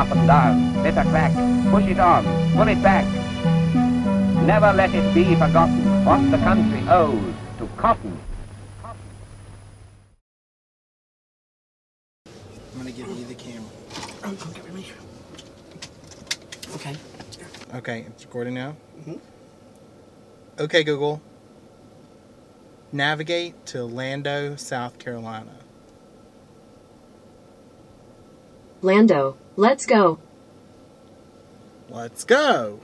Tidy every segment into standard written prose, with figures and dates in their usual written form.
up and down, let her crack, push it on, pull it back. Never let it be forgotten what the country owes to cotton. I'm gonna give you the camera. Oh, give it me. Okay. Okay, it's recording now. Okay, Google. Navigate to Lando, South Carolina. Lando, let's go. Let's go.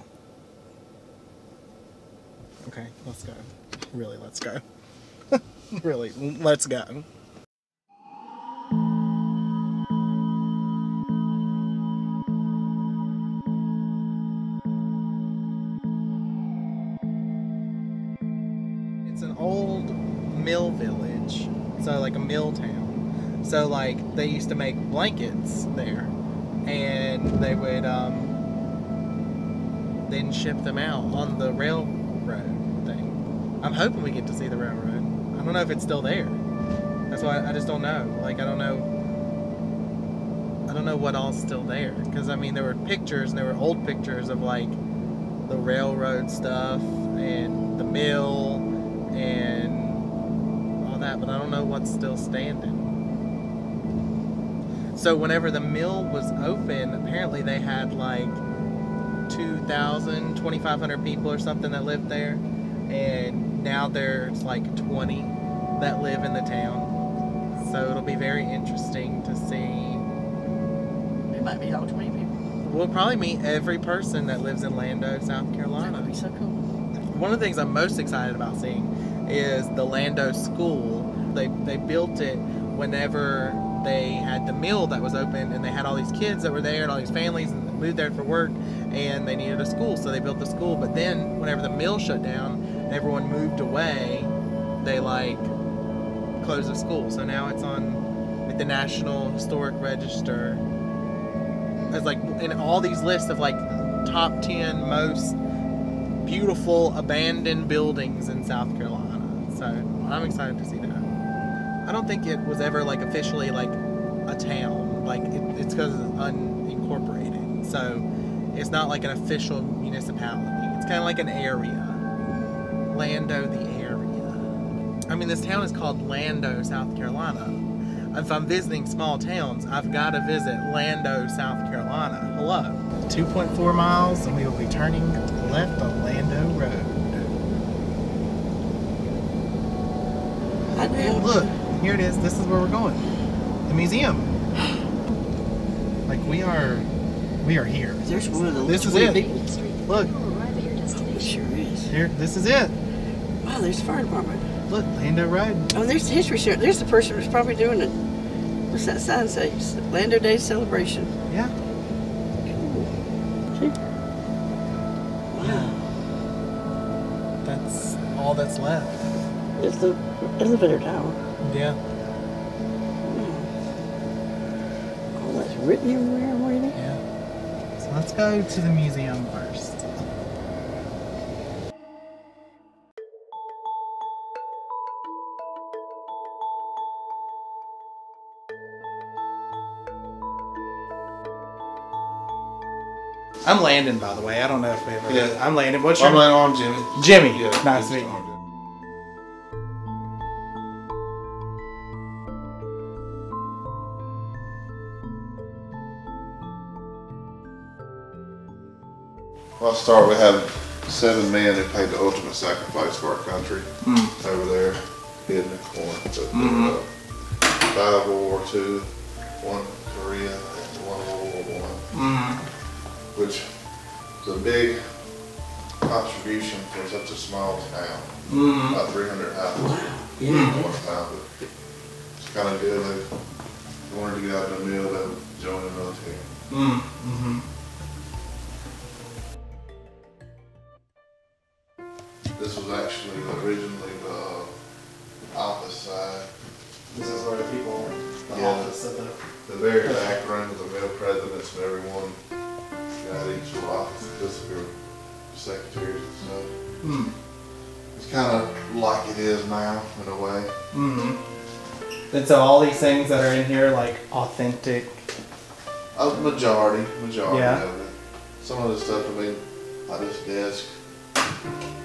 Okay, let's go. Really, let's go. Really, let's go. It's an old mill village, so like a mill town. So like they used to make blankets there, and they would then ship them out on the railroad thing. I'm hoping we get to see the railroad. I don't know if it's still there. That's why I just don't know. Like I don't know what all's still there, because I mean there were pictures, and there were old pictures of like the railroad stuff and the mill and all that, but I don't know what's still standing. So whenever the mill was open, apparently they had like 2,000, 2,500 people or something that lived there, and now there's like 20 that live in the town. So it'll be very interesting to see. It might be all 20 people. We'll probably meet every person that lives in Lando, South Carolina. That would be so cool. One of the things I'm most excited about seeing is the Lando School. They built it whenever they had the mill that was open, and they had all these kids that were there and all these families and moved there for work, and they needed a school, so they built the school. But then whenever the mill shut down and everyone moved away, they like closed the school. So now it's on like the National Historic Register. It's like in all these lists of like top 10 most beautiful abandoned buildings in South Carolina. So I'm excited to see that. I don't think it was ever like officially like a town. Like it's because it's unincorporated. So it's not like an official municipality. It's kind of like an area. Lando, the area. I mean, this town is called Lando, South Carolina. If I'm visiting small towns, I've got to visit Lando, South Carolina. Hello. 2.4 miles, and we will be turning left on Lando Road. I do. Look, here it is. This is where we're going. The museum. Like we are here. There's one of those. This is it. People. Look. It sure is. Here, this is it. Wow, there's the fire department. Look, Lando Road. Oh, there's the history center. There's the person who's probably doing it. What's that sign say? Lando Day celebration. Yeah. Cool. See? Wow. That's all that's left. It's the elevator tower. Yeah. Oh, that's written everywhere, waiting. Yeah. So let's go to the museum first. I'm Landon, by the way. I don't know if we ever. Yeah. I'm Landon. What's your I'm Landon. I'm Jimmy. Jimmy. Yeah, Nice to meet you. Well, I'll start. We have 7 men that paid the ultimate sacrifice for our country over there, hid in the corner. But 5 World War II, 1 Korea, and 1 World War I, which is a big contribution for such a small town. About 300 houses in one town, but it's kind of good. They wanted to get out of the mill to join the military. This was actually originally the office side. This is where the people were. The Yeah. office of the. The very back room with the mill presidents and everyone got each little office, just for secretaries and stuff. It's kind of like it is now, in a way. And so all these things that are in here, like authentic A majority Yeah. of it. Some of the stuff, I mean, like this desk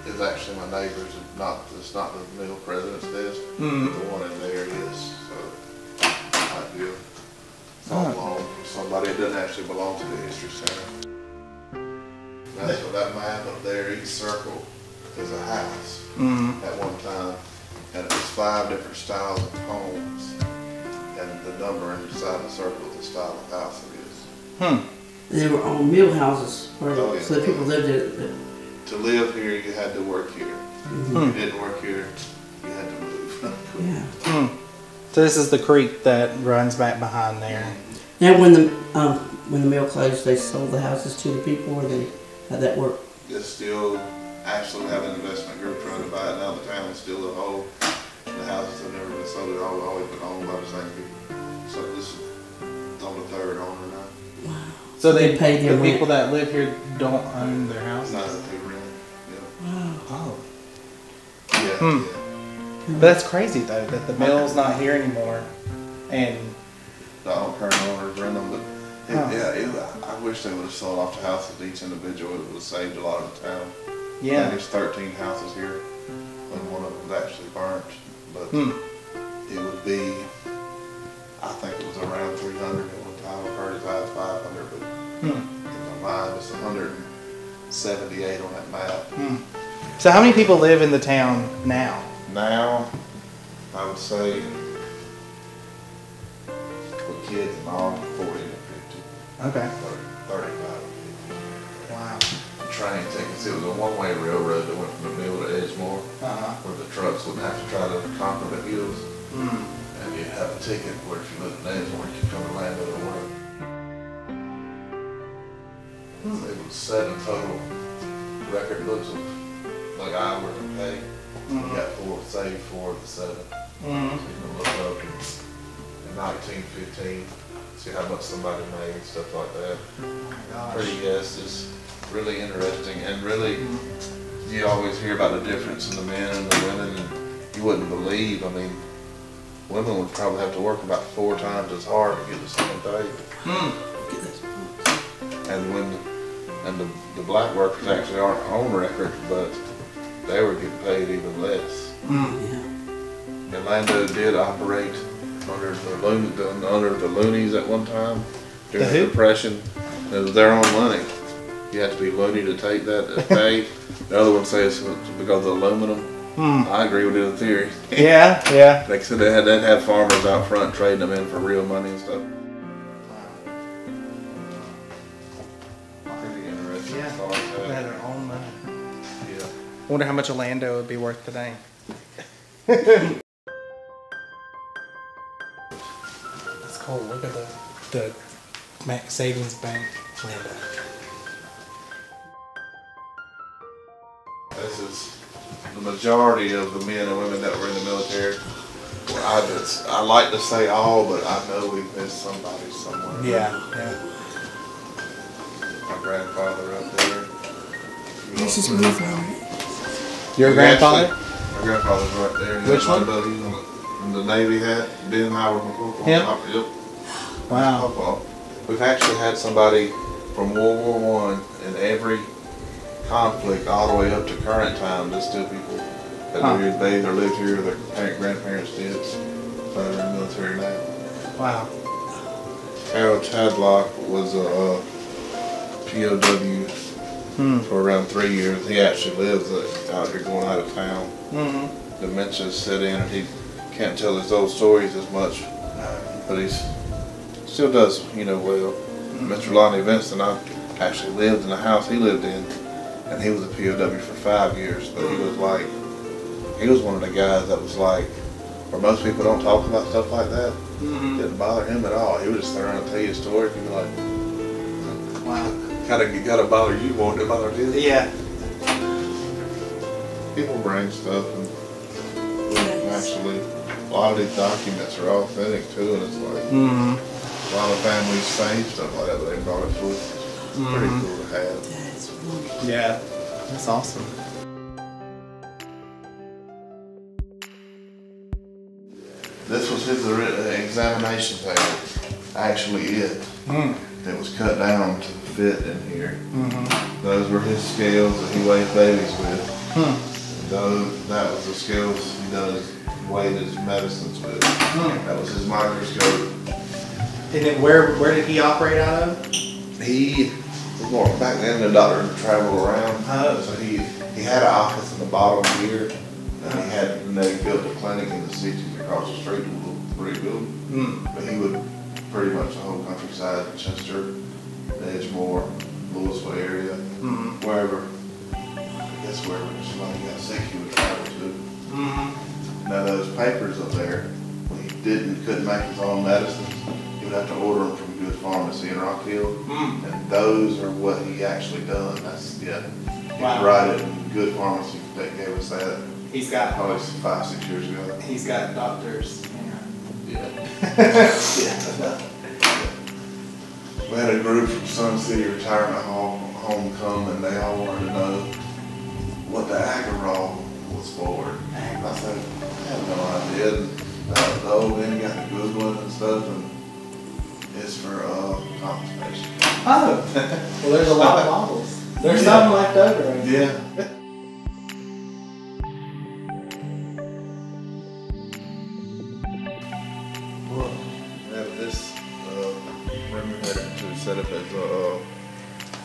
is actually my neighbor's. It's not the mill president's desk. The one in there is. So I do. It's all belong to somebody. It doesn't actually belong to the History Center. That's what that map up there, each circle is a house at one time. And it was 5 different styles of homes. And the number inside the circle is the style of house it is. They were on mill houses, where Oh, yeah. so the people lived in it. To live here, you had to work here. If you didn't work here, you had to move. Yeah. So this is the creek that runs back behind there. Now, when the mill closed, they sold the houses to the people, or they how'd that work? It's still actually have an investment group trying to buy it now. The town is still a whole. The houses have never been sold. They've always been owned by the same people. So this is on the 3rd owner now. Wow. So they pay their the rent. people that live here don't own their house. Not that they rent. Oh. Yeah. Hmm. But that's crazy though that the mill's not here anymore, and The current owners rent them, but I wish they would have sold off the houses to each individual. It would have saved a lot of the town. I think there's 13 houses here, when one of them's actually burnt. But it would be, I think it was around 300 at one time. I've heard as high as 500, but in my mind it's 178 on that map. So how many people live in the town now? Now, I would say, with kids and all, 40 to 50. Okay. 35. Wow. Train tickets. It was a one-way railroad that went from the mill to Edgemore, where the trucks wouldn't have to try to conquer the hills. And you have a ticket where if you lived in Edgemore, you could come to Lando to work. It was 7 total record books of like hours and pay. You got 4, saved 4 of the 7. So you can look up in 1915, see how much somebody made and stuff like that. Pretty it's really interesting, and really you always hear about the difference in the men and the women, and you wouldn't believe. I mean, women would probably have to work about 4 times as hard to get the same pay. And the black workers actually aren't on record, but they were getting paid even less. And Lando did operate under the loonies at one time during the Depression. It was their own money. You had to be loony to take that pay. The other one says it's because of aluminum. I agree with the theory. Yeah. They said they'd have farmers out front trading them in for real money and stuff. Pretty interesting. Yeah. Thought like They had that. their own money. Yeah. I wonder how much a Lando would be worth today. That's cool. Look at the Max Savings Bank Lando. This is the majority of the men and women that were in the military. Well, I like to say all, but I know we've missed somebody somewhere. Yeah. My grandfather up there. This is my father. Your grandfather? My grandfather's right there. Which one? In the Navy hat, Ben Howard McCool. Him? Yep. Wow. Football. We've actually had somebody from World War I in every conflict all the way up to current time. There's still people that either lived here or their grandparents did, but they're in the military now. Wow. Harold Tadlock was a POW for around 3 years. He actually lives out here going out of town. Dementia set in and he can't tell his old stories as much, but he still does, well. Mr. Lonnie Vincent, I actually lived in the house he lived in, and he was a POW for 5 years, but he was one of the guys that was like, where most people don't talk about stuff like that. Didn't bother him at all. He would just sit around and tell you a story and be like, Wow. gotta bother you more than it bothers him. Yeah. People bring stuff, and actually, a lot of these documents are authentic too, and it's like, a lot of families save stuff like that, but they brought it to us. It's pretty cool to have. That's wonderful. Yeah. That's awesome. This was his examination table, actually it. that was cut down to fit in here. Those were his scales that he weighed babies with. That was the scales he weighed his medicines with. That was his microscope. And then where did he operate out of? He was more back then. The doctor traveled around, so he had an office in the bottom here, and they built a clinic in the city across the street, a little brick building. But he would pretty much the whole countryside, Chester, Edgemore, Louisville area, wherever. I guess wherever somebody got sick, he would travel to. Now those papers up there, when he couldn't make his own medicines, he would have to order them from a good pharmacy in Rock Hill, and those are what he actually done. That's He would write it in good pharmacy. They gave us that. He's got probably 5-6 years ago. He's got doctors. Yeah. We had a group from Sun City Retirement Home come, and they all wanted to know what the Agarol was for. And I said, I have no idea. And the old man got to Googling and stuff, and it's for constipation. Oh, well, there's a lot of bottles. There's some left over. Yeah. This room we had to set up as a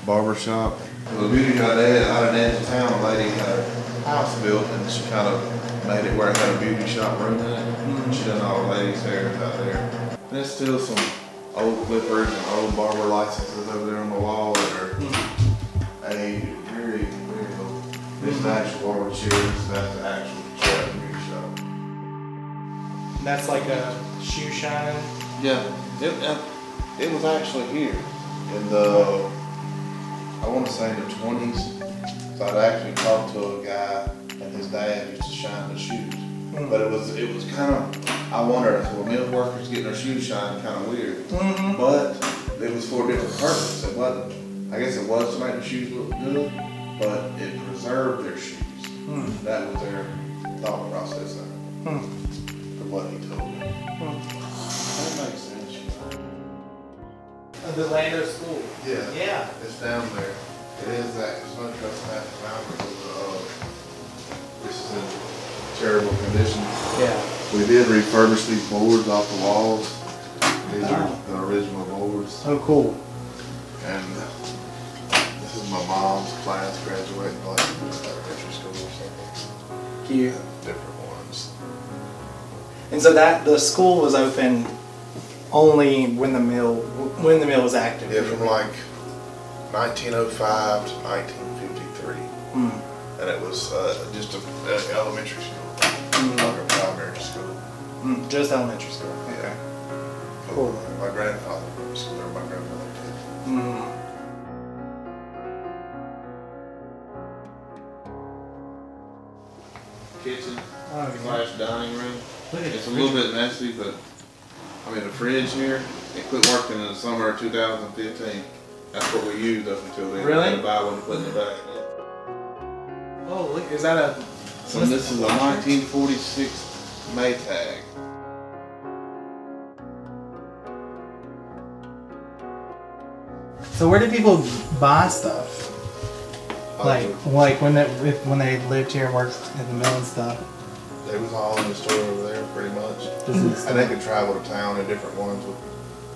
barber shop. The beauty out of edge of town, a lady had a house built, and she kind of made it where it had a beauty shop room in it. She done all the ladies' hair out there. There's still some old clippers and old barber licenses over there on the wall that are very, very old. This is the actual barber chairs. That's the actual chair and beauty shop. That's like a shoe shine. Yeah, it was actually here in the, I want to say in the 20s. So I'd actually talked to a guy, and his dad used to shine the shoes. But it was kind of, I wondered, well, mill workers getting their shoes shined kind of weird. But it was for a different purpose. It wasn't, I guess it was to make the shoes look good, but it preserved their shoes. That was their thought process there, from what he told me. That makes sense, you know. The Lando School. Yeah. Yeah. It's down there. It is that. It's not just half an hour because this is in terrible condition. Yeah. We did refurbish these boards off the walls. These are the original boards. Oh, cool. And this is my mom's class graduating class from elementary school or something. Cute. Different ones. And so the school was open only when the mill was active. Yeah, from like 1905 to 1953, and it was just an elementary school, like a primary school. Just elementary school. Yeah. Okay. Cool. My grandfather went to school there. My grandmother did. Kitchen. / dining room. It's a little bit messy, but I mean the fridge here, it quit working in the summer of 2015. That's what we used up until then. Really? We had to buy one to put in the back. Oh, look, is that a? So this is a 1946 Maytag. So where did people buy stuff? Like when they lived here and worked in the mill and stuff. They was all in the store over there pretty much. And they could travel to town, and different ones would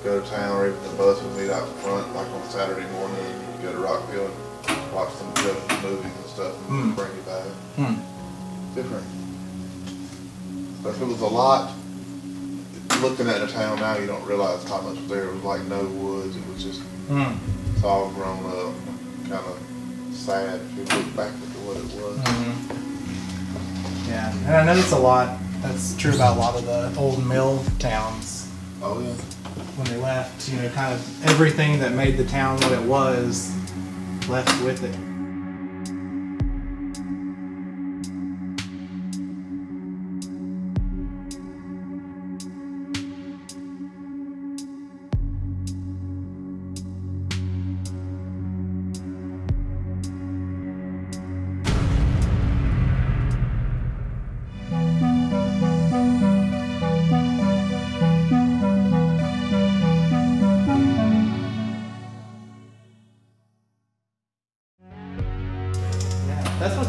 go to town, or even the bus would meet out the front, like on Saturday morning, and you could go to Rockville and watch them go to the movies and stuff and bring you back. Different. But it was a lot. Looking at the town now, you don't realize how much was there. It was like no woods. It was just, it's all grown up, kind of sad if you look back at what it was. Yeah, and I noticed a lot. That's true about a lot of the old mill towns. Oh yeah. When they left, kind of everything that made the town what it was left with it.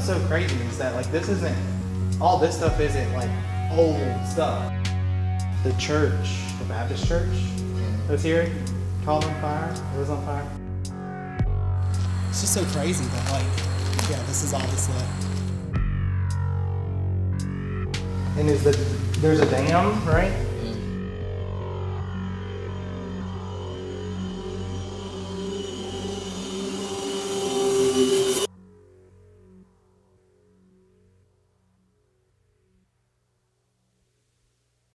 what's so crazy is that like this isn't, all this stuff isn't like old stuff. The church, the Baptist church, was here, caught on fire, it was on fire. It's just so crazy that like, yeah, this is all that's left. And there's a dam, right?